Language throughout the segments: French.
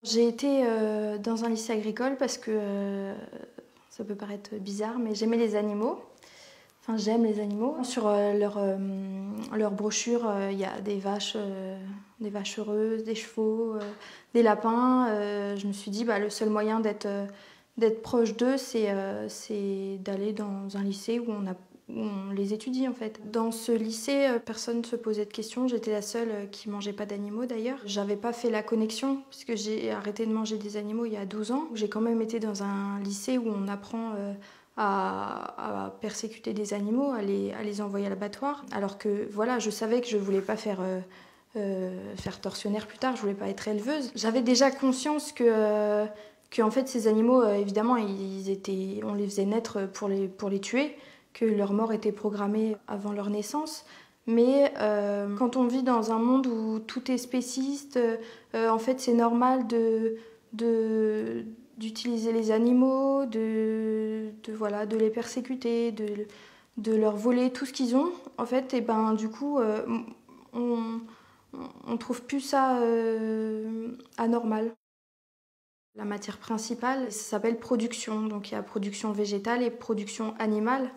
J'ai été dans un lycée agricole parce que ça peut paraître bizarre, mais j'aimais les animaux. Enfin, j'aime les animaux. Sur leur brochure, il y a des vaches heureuses, des chevaux, des lapins. Je me suis dit, le seul moyen d'être proche d'eux, c'est d'aller dans un lycée où on les étudie en fait. Dans ce lycée, personne ne se posait de questions. J'étais la seule qui mangeait pas d'animaux d'ailleurs. J'avais pas fait la connexion puisque j'ai arrêté de manger des animaux il y a 12 ans. J'ai quand même été dans un lycée où on apprend à persécuter des animaux, à les envoyer à l'abattoir. Alors que voilà, je savais que je voulais pas faire tortionnaire plus tard, je voulais pas être éleveuse. J'avais déjà conscience que en fait ces animaux, évidemment, on les faisait naître pour les tuer, que leur mort était programmée avant leur naissance. Mais quand on vit dans un monde où tout est spéciste, en fait c'est normal d'utiliser les animaux, de les persécuter, de leur voler tout ce qu'ils ont. En fait, et du coup, on ne trouve plus ça anormal. La matière principale, ça s'appelle production. Donc il y a production végétale et production animale.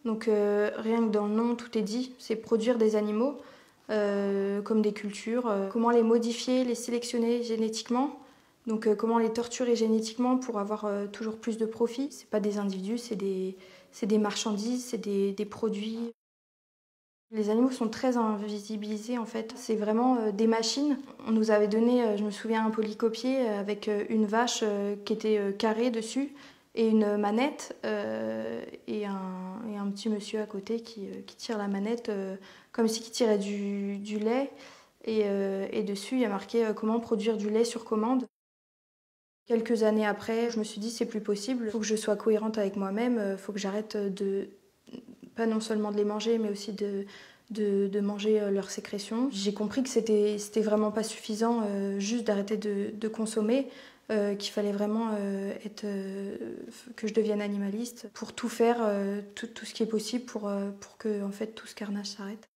Donc rien que dans le nom, tout est dit. C'est produire des animaux, comme des cultures. Comment les modifier, les sélectionner génétiquement. Donc comment les torturer génétiquement pour avoir toujours plus de profit. C'est pas des individus, c'est des marchandises, c'est des produits. Les animaux sont très invisibilisés en fait. C'est vraiment des machines. On nous avait donné, je me souviens, un polycopier avec une vache qui était carrée dessus et une manette et un petit monsieur à côté qui tire la manette comme si il tirait du lait. Et dessus, il y a marqué comment produire du lait sur commande. Quelques années après, je me suis dit c'est plus possible, il faut que je sois cohérente avec moi-même, il faut que j'arrête pas non seulement de les manger, mais aussi de manger leurs sécrétions. J'ai compris que c'était vraiment pas suffisant juste d'arrêter de consommer, qu'il fallait vraiment que je devienne animaliste pour tout faire, tout ce qui est possible pour que en fait, tout ce carnage s'arrête.